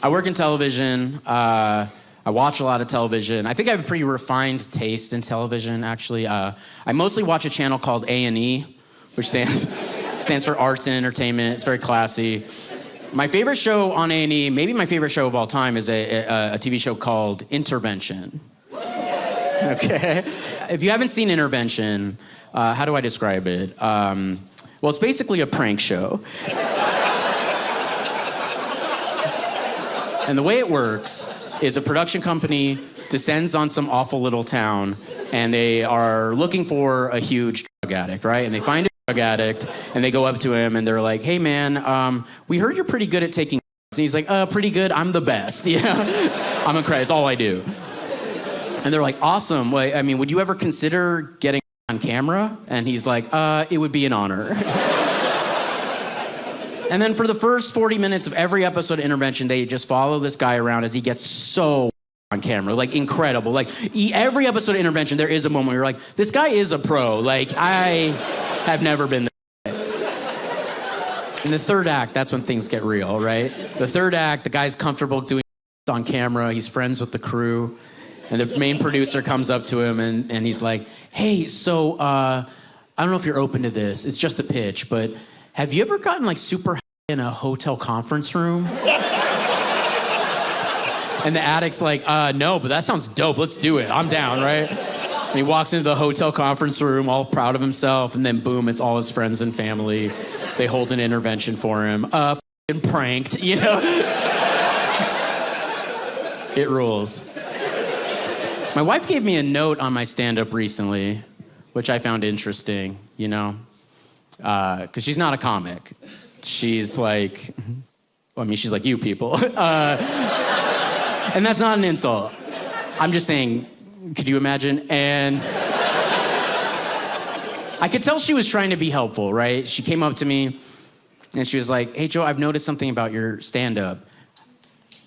I work in television. I watch a lot of television. I think I have a pretty refined taste in television, actually. I mostly watch a channel called A&E, which stands for Arts and Entertainment. It's very classy. My favorite show on A&E, maybe my favorite show of all time, is a TV show called Intervention. Okay? If you haven't seen Intervention, how do I describe it? Well, it's basically a prank show. And the way it works is a production company descends on some awful little town, and they are looking for a huge drug addict, right? And they find a drug addict, and they go up to him, and they're like, hey, man, we heard you're pretty good at taking drugs. And he's like, pretty good, I'm the best, you know? I'm incredible, it's all I do. And they're like, awesome, well, I mean, would you ever consider getting on camera? And he's like, it would be an honor. And then for the first 40 minutes of every episode of Intervention, they just follow this guy around as he gets so on camera, like incredible. Like every episode of Intervention, there is a moment where you're like, this guy is a pro. Like I have never been there. In the third act, that's when things get real, right? The third act, the guy's comfortable doing on camera. He's friends with the crew. And the main producer comes up to him and he's like, hey, so I don't know if you're open to this. It's just a pitch, but have you ever gotten like super high in a hotel conference room? And the addict's like, no, but that sounds dope. Let's do it. I'm down, right? And he walks into the hotel conference room all proud of himself, and then boom, it's all his friends and family. They hold an intervention for him. F***ing pranked, you know? It rules. My wife gave me a note on my stand-up recently, which I found interesting, you know? Because she's not a comic. She's like, well, I mean, she's like you people. And that's not an insult. I'm just saying, could you imagine? And I could tell she was trying to be helpful, right? She came up to me and she was like, hey, Joe, I've noticed something about your stand-up.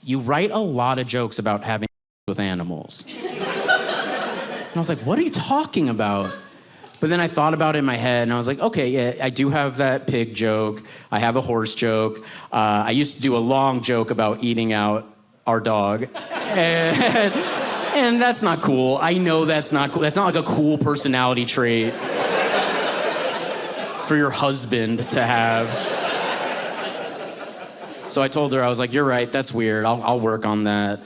You write a lot of jokes about having with animals. And I was like, what are you talking about? But then I thought about it in my head, and I was like, okay, yeah, I do have that pig joke. I have a horse joke. I used to do a long joke about eating out our dog. And that's not cool. I know that's not cool. That's not like a cool personality trait for your husband to have. So I told her, I was like, you're right, that's weird. I'll work on that.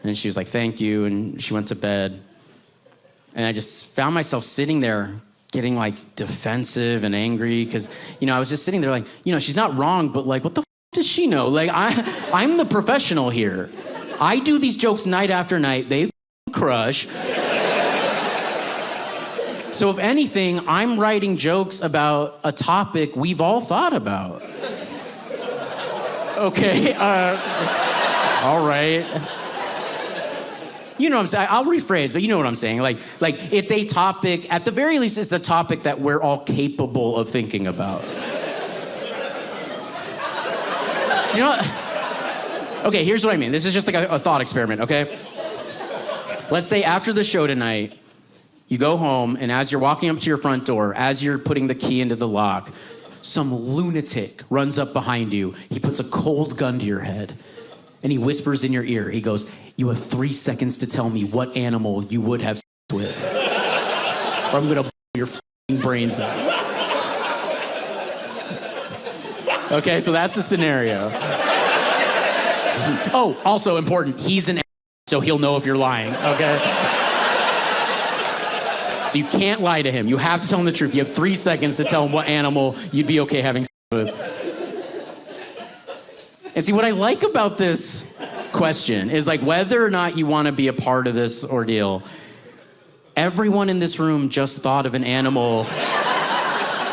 And she was like, thank you, and she went to bed. And I just found myself sitting there getting like defensive and angry because, you know, I was just sitting there like, you know, she's not wrong, but like, what the f*** does she know? Like, I'm the professional here. I do these jokes night after night. They crush. So if anything, I'm writing jokes about a topic we've all thought about. Okay, all right. You know what I'm saying? I'll rephrase, but you know what I'm saying. Like it's a topic, at the very least, it's a topic that we're all capable of thinking about. You know what? Okay, here's what I mean. This is just like a thought experiment, okay? Let's say after the show tonight, you go home, and as you're walking up to your front door, as you're putting the key into the lock, some lunatic runs up behind you. He puts a cold gun to your head, and he whispers in your ear. He goes, you have 3 seconds to tell me what animal you would have sex with, or I'm gonna blow your f***ing brains out. Okay, so that's the scenario. Oh, also important, he's an so he'll know if you're lying, okay? So you can't lie to him. You have to tell him the truth. You have 3 seconds to tell him what animal you'd be okay having sex with. And see, what I like about this question is like whether or not you want to be a part of this ordeal, everyone in this room just thought of an animal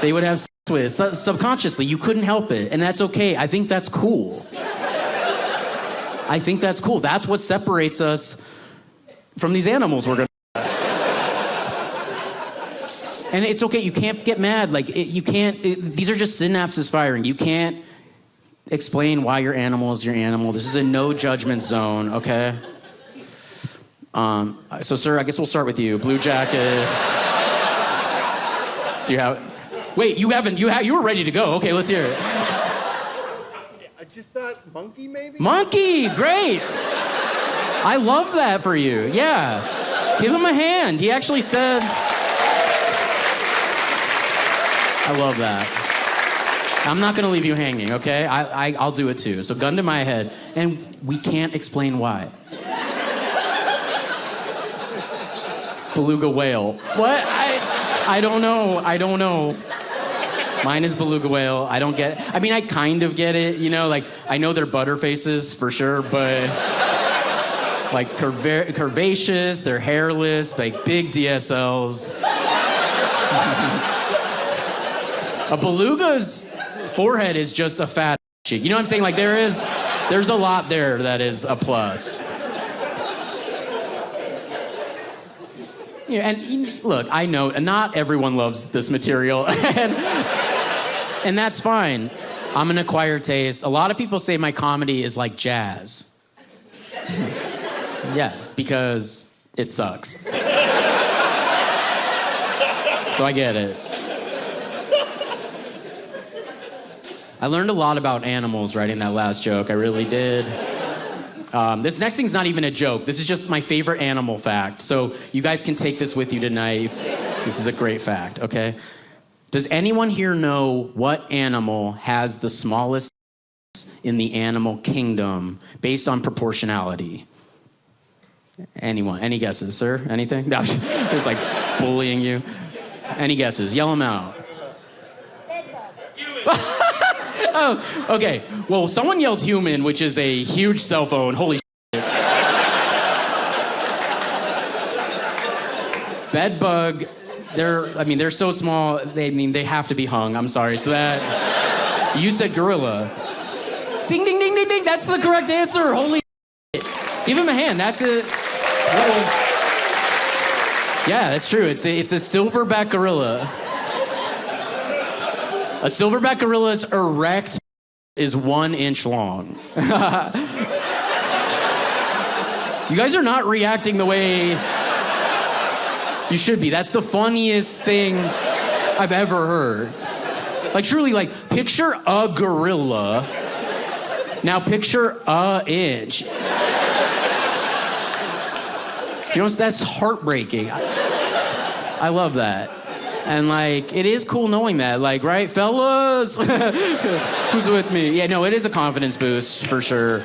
they would have sex with. Subconsciously, you couldn't help it, and that's okay. I think that's cool. I think that's cool. That's what separates us from these animals we're gonna. And it's okay, you can't get mad. Like, you can't, these are just synapses firing. You can't explain why your animal is your animal. This is a no judgment zone, okay? So, sir, I guess we'll start with you. Blue jacket. Do you have... Wait, you haven't... You were ready to go. Okay, let's hear it. I just thought not monkey, maybe? Monkey, great. I love that for you. Yeah. Give him a hand. He actually said... I love that. I'm not going to leave you hanging, okay? I'll do it too. So gun to my head. And we can't explain why. Beluga whale. What? I don't know. Mine is beluga whale. I don't get it. I mean, I kind of get it, you know? Like, I know they're butterfaces for sure, but... like curvaceous, they're hairless, like big DSLs. A beluga's forehead is just a fat cheek. You know what I'm saying? Like there's a lot there that is a plus. Yeah, and look, I know not everyone loves this material, and that's fine. I'm an acquired taste. A lot of people say my comedy is like jazz. Yeah, because it sucks. So I get it. I learned a lot about animals writing that last joke. I really did. This next thing's not even a joke. This is just my favorite animal fact. So you guys can take this with you tonight. This is a great fact, okay? Does anyone here know what animal has the smallest in the animal kingdom based on proportionality? Anyone? Any guesses, sir? Anything? No, just like bullying you. Any guesses? Yell them out. Oh, okay. Well, someone yelled human, which is a huge cell phone. Holy shit. Bedbug, they're so small, they have to be hung. I'm sorry. So that, you said gorilla. Ding, ding, ding, ding, ding. That's the correct answer. Holy shit. Give him a hand. That's it. Yeah, that's true. It's a silverback gorilla. A silverback gorilla's erect is 1 inch long. You guys are not reacting the way you should be. That's the funniest thing I've ever heard. Like, truly, like, picture a gorilla. Now picture a inch. You know, that's heartbreaking. I love that. And, like, it is cool knowing that. Like, right, fellas? Who's with me? Yeah, no, it is a confidence boost, for sure.